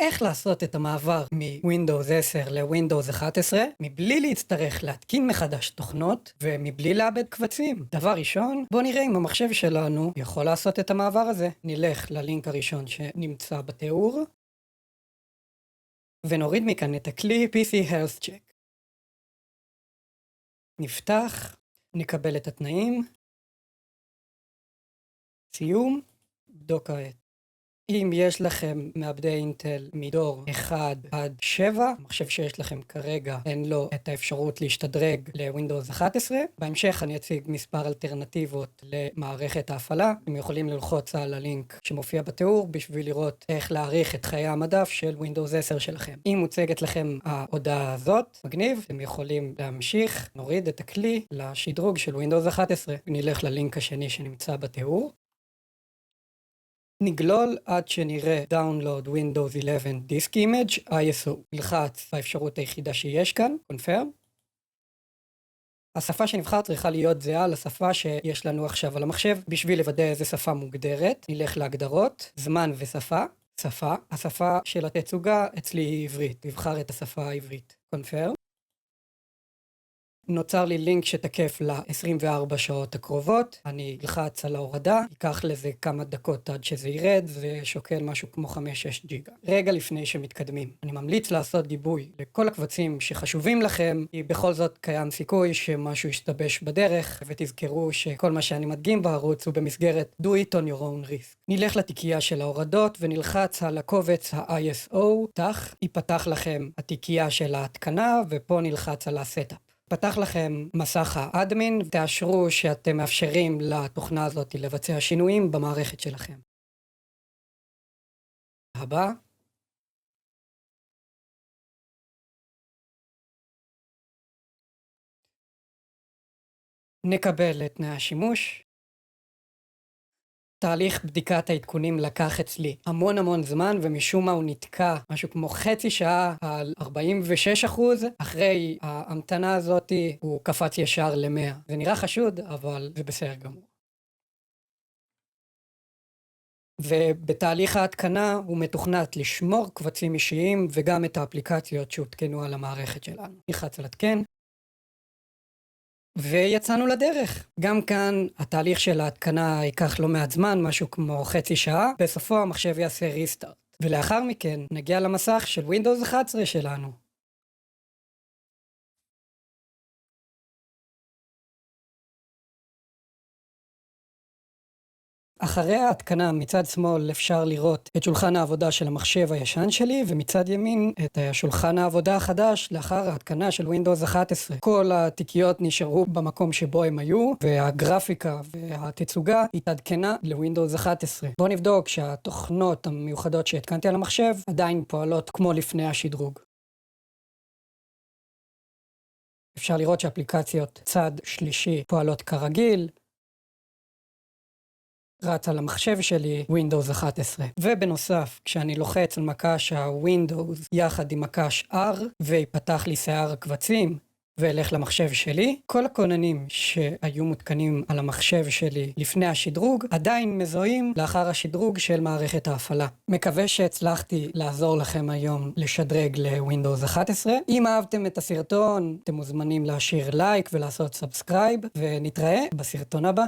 איך לעשות את המעבר מווינדוס 10 לווינדוס 11 מבלי להצטרך להתקין מחדש תוכנות ומבלי לאבד קבצים. דבר ראשון, בוא נראה אם המחשב שלנו יכול לעשות את המעבר הזה. נלך ללינק הראשון שנמצא בתיאור ונוריד מכאן את הכלי PC Health Check. נפתח, נקבל את התנאים, סיום, בדוק כעת. אם יש לכם מעבדי אינטל מדור 1 עד 7, המחשב שיש לכם כרגע אין לו את האפשרות להשתדרג לווינדוס 11. בהמשך אני אציג מספר אלטרנטיבות למערכת ההפעלה. אתם יכולים ללחוץ על הלינק שמופיע בתיאור בשביל לראות איך להאריך את חיי המדף של ווינדוס 10 שלכם. אם מוצגת לכם ההודעה הזאת, מגניב, אתם יכולים להמשיך. נוריד את הכלי לשדרוג של ווינדוס 11 ונלך ללינק השני שנמצא בתיאור. נגלול עד שנראה Download Windows 11 Disk Image ISO. נלחץ באפשרות היחידה שיש כאן, Confirm. השפה שנבחר צריכה להיות זהה לשפה שיש לנו עכשיו על המחשב. בשביל לוודא איזה שפה מוגדרת, נלך להגדרות, זמן ושפה. שפה. השפה של התצוגה אצלי היא עברית. נבחר את השפה העברית. Confirm. נוצר לי לינק שתקף ל-24 שעות הקרובות. אני אלחץ על ההורדה, ייקח לזה כמה דקות עד שזה ירד, זה שוקל משהו כמו 5-6 ג'יגה. רגע לפני שמתקדמים, אני ממליץ לעשות גיבוי לכל הקבצים שחשובים לכם, כי בכל זאת קיים סיכוי שמשהו ישתבש בדרך, ותזכרו שכל מה שאני מדגים בערוץ הוא במסגרת Do it on your own risk. נלך לתיקייה של ההורדות ונלחץ על הקובץ ה-ISO, ייפתח לכם התיקייה של ההתקנה, ופה נלחץ על ה-Setup. פתח לכם מסך האדמין, תאשרו שאתם מאפשרים לתוכנה הזאת לבצע שינויים במערכת שלכם. הבא. נקבל את תנאי השימוש. תהליך בדיקת העדכונים לקח אצלי המון זמן, ומשום מה הוא נתקע משהו כמו חצי שעה על 46%. אחרי ההמתנה הזאת הוא קפץ ישר ל-100. זה נראה חשוד, אבל זה בסדר גמור. ובתהליך ההתקנה הוא מתוכנת לשמור קבצים אישיים וגם את האפליקציות שהותקנו על המערכת שלנו. נלחץ על התקן. ויצאנו לדרך. גם כאן התהליך של ההתקנה ייקח לא מעט זמן, משהו כמו חצי שעה. בסופו המחשב יעשה ריסטארט. ולאחר מכן נגיע למסך של ווינדוס 11 שלנו. אחרי ההתקנה מצד שמאל אפשר לראות את שולחן העבודה של המחשב הישן שלי, ומצד ימין את שולחן העבודה החדש לאחר ההתקנה של ווינדוס 11. כל התיקיות נשארו במקום שבו הם היו, והגרפיקה והתצוגה התעדכנה לווינדוס 11. בואו נבדוק שהתוכנות המיוחדות שהתקנתי על המחשב עדיין פועלות כמו לפני השדרוג. אפשר לראות שאפליקציות צד שלישי פועלות כרגיל. רץ על המחשב שלי ווינדוס 11. ובנוסף, כשאני לוחץ על מקש הווינדוס יחד עם מקש R ויפתח לי שיער הקבצים ואלך למחשב שלי, כל הכוננים שהיו מותקנים על המחשב שלי לפני השדרוג עדיין מזוהים לאחר השדרוג של מערכת ההפעלה. מקווה שהצלחתי לעזור לכם היום לשדרג לווינדוס 11. אם אהבתם את הסרטון, אתם מוזמנים להשאיר לייק ולעשות סאבסקרייב, ונתראה בסרטון הבא.